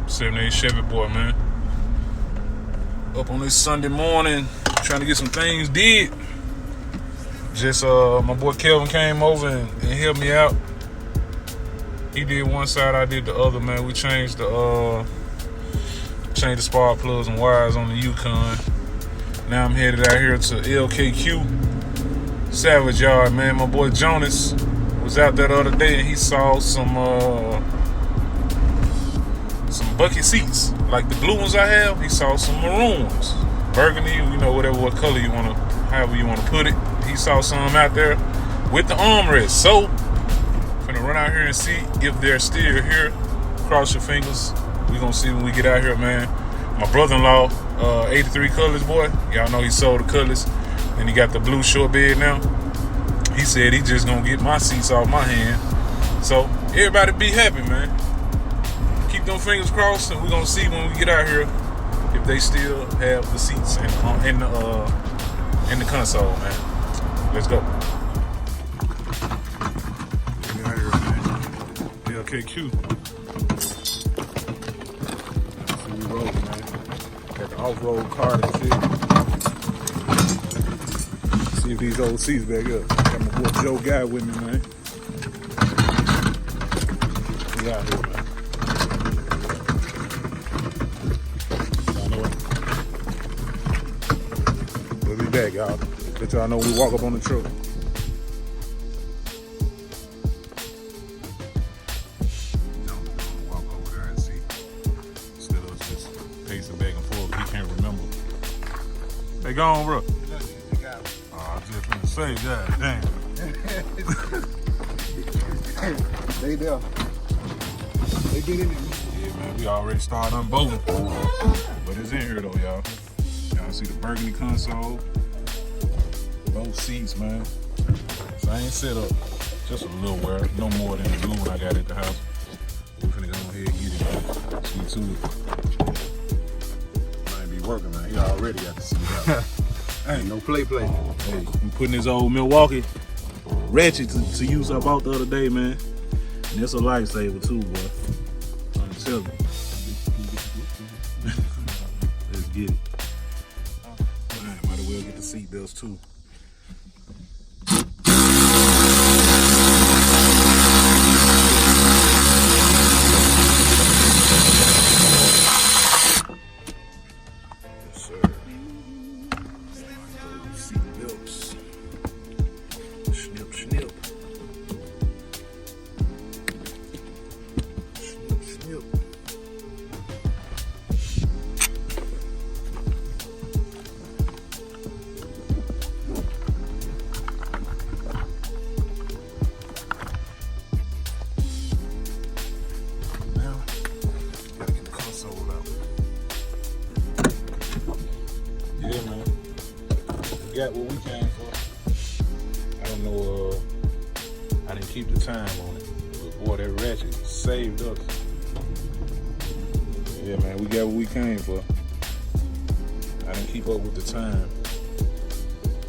78 Chevy boy, man. Up on this Sunday morning, trying to get some things did. Just my boy Kelvin came over and helped me out. He did one side, I did the other, man. We changed the spark plugs and wires on the Yukon. Now I'm headed out here to LKQ salvage yard, man. My boy Jonas was out there the other day and he saw some bucket seats, like the blue ones I have. He saw some maroon ones, burgundy, you know, what color you want to, however you want to put it. He saw some out there with the armrest. So, I'm gonna run out here and see if they're still here. Cross your fingers. We're gonna see when we get out here, man. My brother-in-law, 83 Colors boy. Y'all know he sold the Colors, and he got the blue short bed now. He said he just gonna get my seats off my hand. So everybody be happy, man. Keep them fingers crossed, and we're gonna see when we get out here if they still have the seats in the console, man. Let's go. Get out here, man. LKQ. See we rolling, man. Got the off-road card and shit. See if these old seats back up. Got my boy Joe Guy with me, man. We out here, man. Y'all know it. We'll be back, y'all. Let y'all know we walk up on the truck. Walk over there and see. Instead of just pacing back and forth, he can't remember. They gone, bro. Oh, I just finna say, God damn. They there. They get in there. Yeah, man, we already started unbolting. But it's in here though, y'all. Y'all see the burgundy console. Both seats, man. So I ain't set up. Just a little wear. No more than the blue one I got at the house. We're finna go ahead and get it, man. See to it. Might be working, man. He already got the seat out. Hey, no play. Hey, I'm putting this old Milwaukee ratchet to use I bought the other day, man. And it's a lifesaver too, boy. I'm telling you. Let's get it. Alright, might as well get the seat belts too. Got what we came for. I don't know, I didn't keep the time on it. But boy, that ratchet saved us. Yeah, man, we got what we came for. I didn't keep up with the time.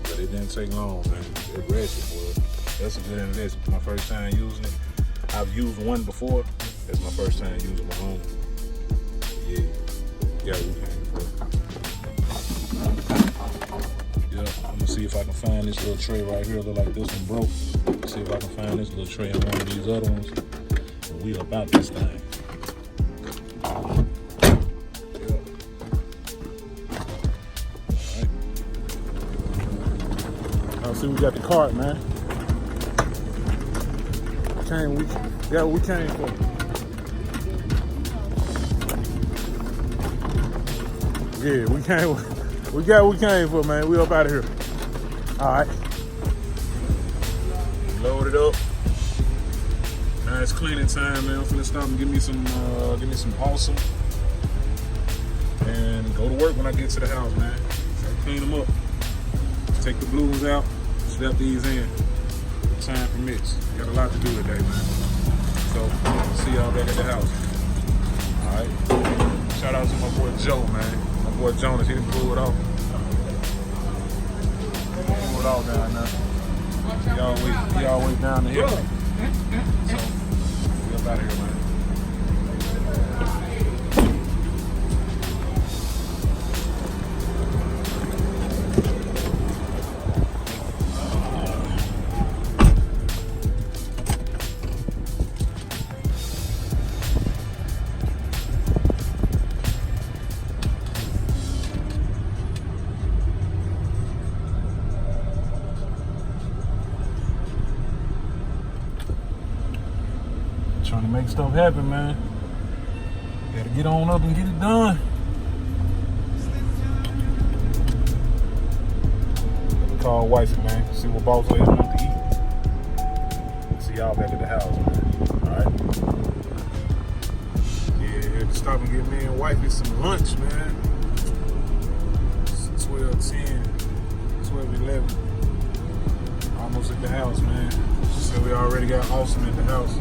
But it didn't take long, man. That ratchet, boy. That's a good investment. My first time using it. I've used one before. That's my first time using my own. Yeah, got what we came for. I'm gonna see if I can find this little tray right here. Look like this one broke. See if I can find this little tray in one of these other ones. And we about this thing. Alright. I see we got the cart, man. We got what we came for. Yeah, we got what we came for, man. We up out of here. All right. Load it up. Now it's cleaning time, man. I'm finna stop and give me some awesome, and go to work when I get to the house, man. So clean them up. Take the blue ones out. Step these in. If time permits. Got a lot to do today, man. So see y'all back at the house. All right. Shout out to my boy Joe, man. My boy Jonas, he didn't pull it off. Pull it off down there. He always down the hill. So, we up out of here, man. make stuff happen, man. Gotta get on up and get it done. Let me call wifey, man. See what boss lady want to eat. See y'all back at the house, man. Alright. Yeah, had to stop and get me and wifey some lunch, man. It's 12:10, 12:11. Almost at the house, man. She said we already got Awesome at the house.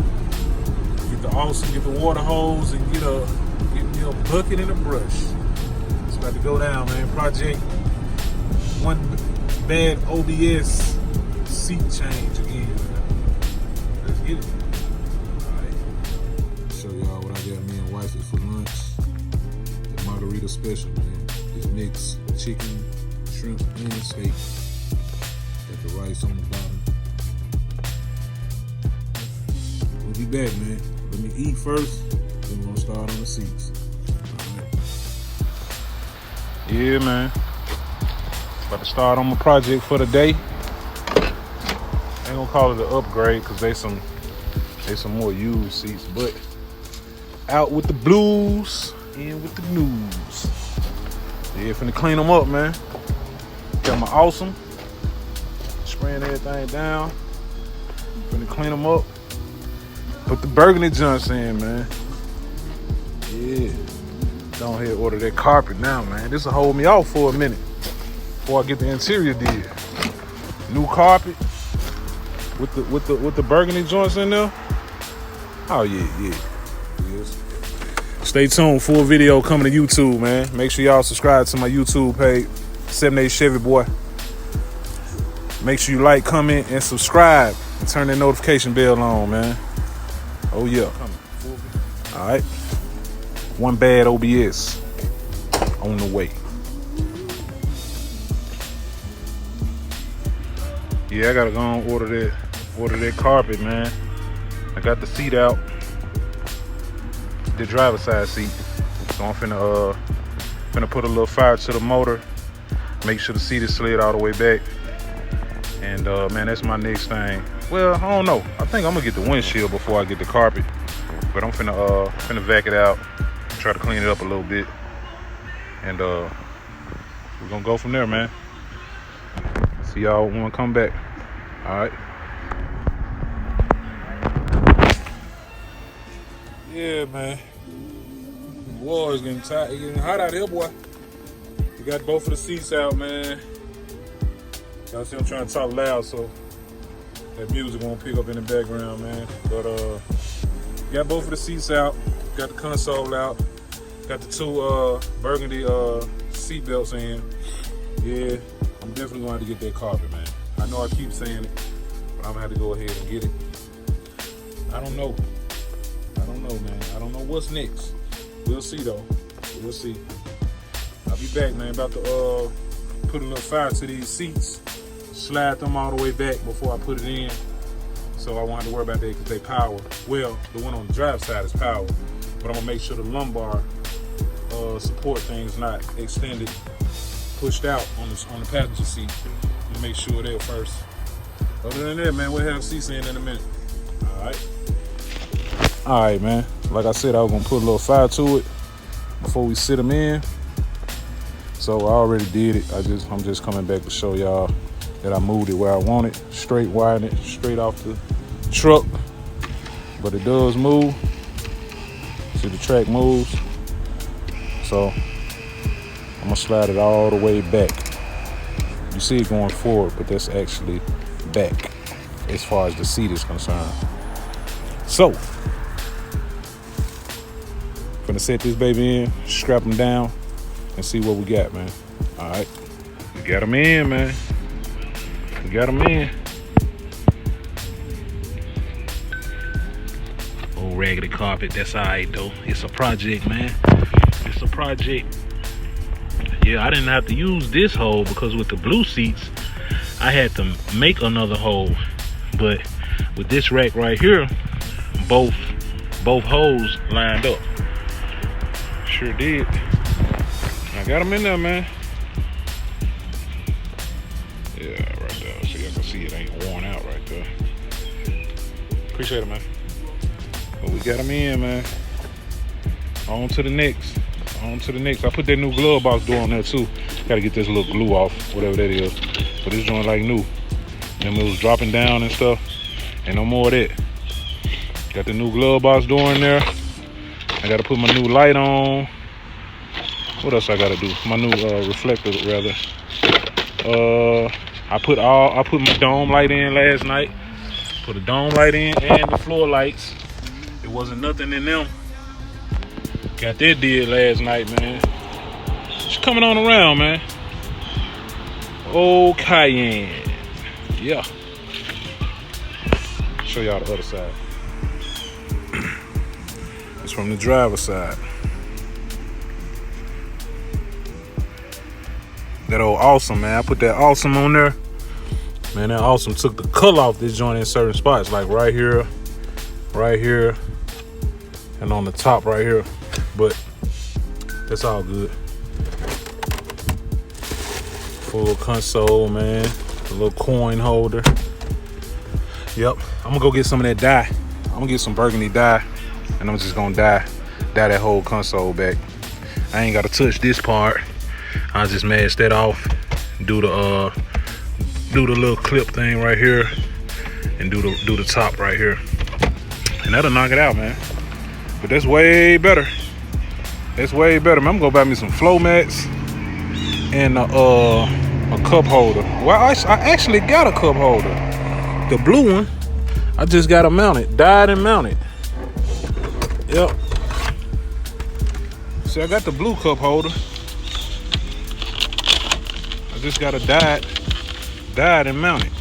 Get the Awesome, get the water hose, and get me a bucket and a brush. It's about to go down, man. Project one bad OBS seat change again. Let's get it. Alright. Show y'all what I got me and wifey for lunch. The margarita special, man. It's mixed chicken, shrimp, and steak. Got the rice on the bottom. We'll be back, man. Let me eat first, then we're gonna start on the seats. Alright. Yeah, man. About to start on my project for the day. Ain't gonna call it an upgrade because they some more used seats, but out with the blues, in with the news. Yeah, finna clean them up, man. Got my Awesome. Spraying everything down. Finna clean them up. Put the burgundy joints in, man. Yeah. Go ahead and order that carpet now, man. This will hold me off for a minute before I get the interior did. New carpet with the burgundy joints in there. Oh yeah. Yes. Stay tuned. Full video coming to YouTube, man. Make sure y'all subscribe to my YouTube page, 78 Chevy Boy. Make sure you like, comment, and subscribe, and turn that notification bell on, man. Oh yeah. All right. One bad OBS on the way. Yeah, I gotta go and order that carpet, man. I got the seat out, the driver's side seat. So I'm finna put a little fire to the motor. Make sure the seat is slid all the way back. And man, that's my next thing. Well, I don't know. I think I'm gonna get the windshield before I get the carpet. But I'm finna vac it out, try to clean it up a little bit, and we're gonna go from there, man. See y'all when I come back. All right. Yeah, man. Boy, it's getting tight. It's getting hot out here, boy. We got both of the seats out, man. Y'all see I'm trying to talk loud, so that music won't pick up in the background, man. But got both of the seats out. Got the console out. Got the two burgundy seat belts in. Yeah, I'm definitely going to get that carpet, man. I know I keep saying it, but I'm going to have to go ahead and get it. I don't know, man. I don't know what's next. We'll see, though. We'll see. I'll be back, man. About to put a little fire to these seats. Slide them all the way back before I put it in. So I won't have to worry about that because they power. Well, the one on the drive side is power. But I'm going to make sure the lumbar support thing's not extended, pushed out on the passenger seat. And make sure of that first. Other than that, man, we'll have seats in a minute. All right, man. Like I said, I was gonna put a little fire to it before we sit them in. So I already did it. I'm just coming back to show y'all that I moved it where I want it. Straight wiring it straight off the truck, but it does move. See, the track moves. So I'm gonna slide it all the way back. You see it going forward, but that's actually back as far as the seat is concerned. So, gonna set this baby in, strap them down, and see what we got, man. All right, we got them in, man. We got them in. Old raggedy carpet, that's all right though. It's a project, man. It's a project. Yeah, I didn't have to use this hole because with the blue seats, I had to make another hole. But with this rack right here, both holes lined up. Sure did. I got them in there, man. Yeah, right there. So y'all can see it ain't worn out right there. Appreciate it, man. But we got them in, man. On to the next. On to the next. I put that new glove box door on there too. Gotta get this little glue off, whatever that is. But this joint like new. And it was dropping down and stuff. Ain't no more of that. Got the new glove box door in there. I gotta put my new light on. What else I gotta do? My new reflector rather. I put my dome light in last night. Put a dome light in and the floor lights. There wasn't nothing in them. Got that did last night, man. She's coming on around, man. Old Cayenne. Yeah. Show y'all the other side. It's from the driver's side. That old Awesome, man. I put that Awesome on there. Man, that Awesome took the color off this joint in certain spots. Like right here, and on the top right here. But that's all good. Full console, man. A little coin holder. Yep. I'm gonna go get some of that dye. I'm gonna get some burgundy dye. And I'm just gonna dye that whole console back. I ain't gotta touch this part. I'll just mask that off. Do the little clip thing right here. And do the top right here. And that'll knock it out, man. But that's way better. That's way better, man. I'm gonna go buy me some flow mats and a cup holder. Well, I actually got a cup holder. The blue one. I just got it mounted. Dyed and mounted. Yep. See, I got the blue cup holder. I just got a dyed and mounted.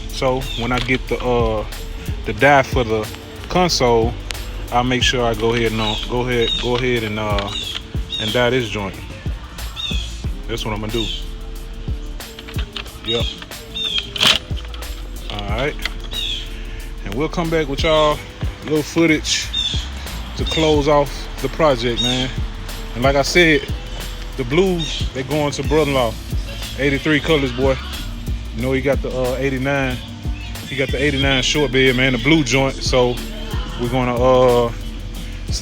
So when I get the dye for the console, I'll make sure I go ahead and dye this joint. That's what I'm gonna do. Yep. All right. And we'll come back with y'all a little footage to close off the project, man. And like I said, the blues, they going to brother-in-law. 83 colors, boy. You know he got the 89. He got the 89 short bed, man, the blue joint. So we're gonna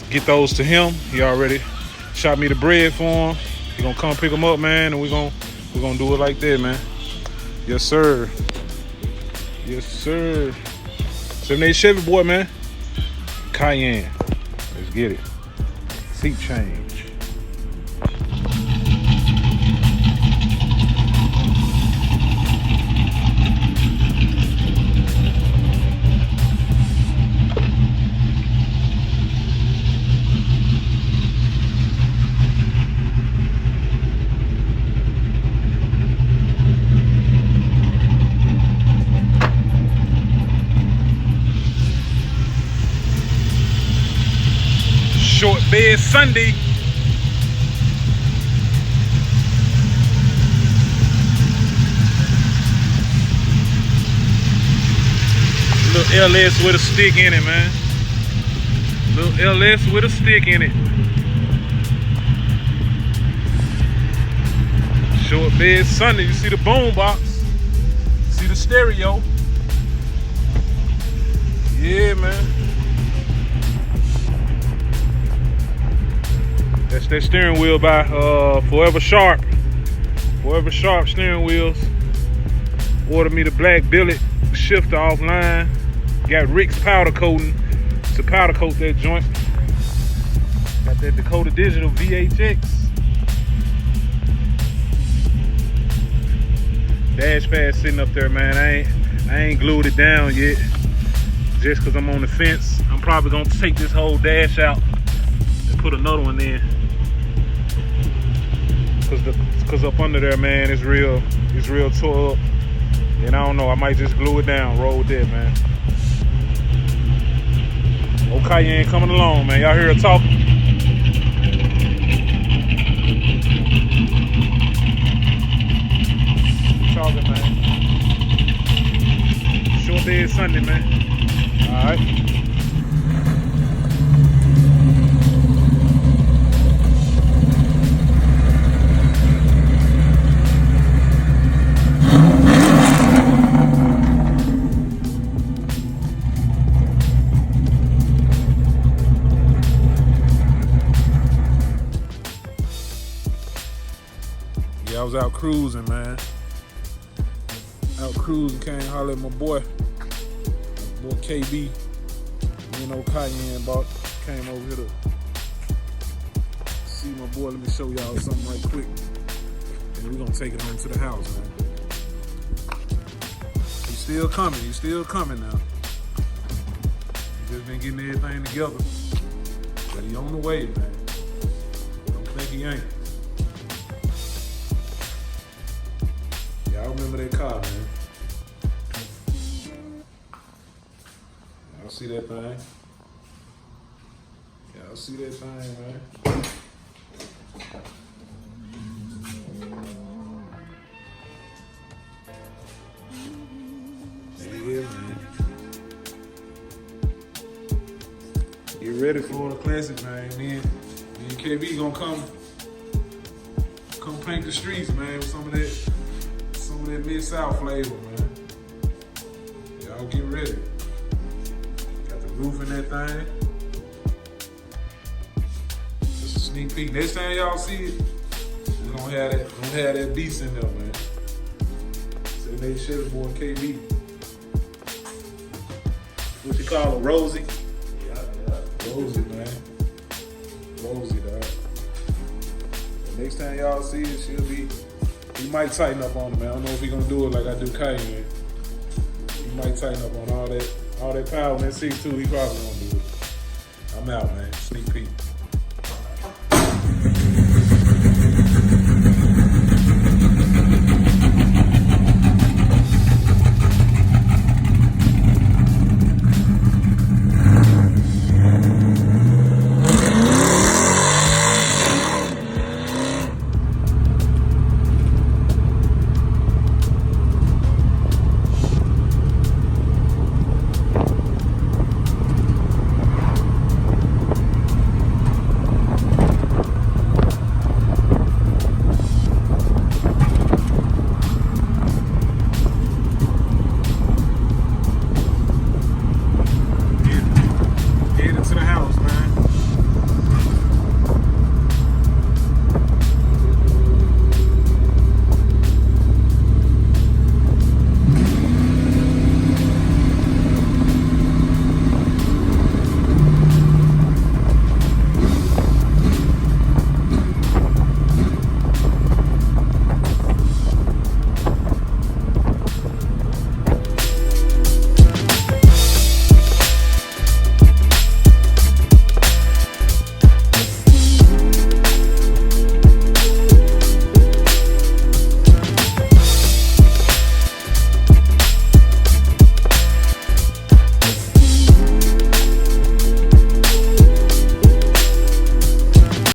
get those to him. He already shot me the bread for him. He gonna come pick them up, man, and we're gonna do it like that, man. Yes, sir. Yes, sir. 78 Chevy, boy, man. Cayenne. Let's get it. Seat change. Short bed Sunday. Little LS with a stick in it, man. Little LS with a stick in it. Short bed Sunday. You see the boom box. See the stereo. Yeah, man. That's that steering wheel by Forever Sharp. Forever Sharp steering wheels. Ordered me the black billet shifter offline. Got Rick's powder coating to powder coat that joint. Got that Dakota Digital VHX. Dash pad sitting up there, man. I ain't glued it down yet. Just cause I'm on the fence. I'm probably gonna take this whole dash out and put another one in. Cause up under there, man, it's real tore up. And I don't know, I might just glue it down, roll with that, man. Old Cayenne coming along, man. Y'all hear her talking? Talking, man. Short bed Sunday, man. All right. I was out cruising, man. Out cruising, came holler at my boy KB. Me and old Cayenne came over here to see my boy. Let me show y'all something right quick. And we're gonna take it home to the house, man. He's still coming now. He just been getting everything together. But he on the way, man. Don't think he ain't. Y'all remember that car, man. Y'all see that thing? Y'all see that thing, man? Yeah, man. Get ready for the classic, man. Me and KB gonna come paint the streets, man, with some of that Mid-South flavor, man. Y'all get ready. Got the roof in that thing. Just a sneak peek. Next time y'all see it, we're gonna have that beast in there, man. Say they shit boy KB. What you call her, Rosie? Yeah. Rosie, man. Rosie, dog. Next time y'all see it, he might tighten up on it, man. I don't know if he gonna do it like I do Cayenne. He might tighten up on all that power in that 6'2", he probably gonna do it. I'm out, man. Sneak peek.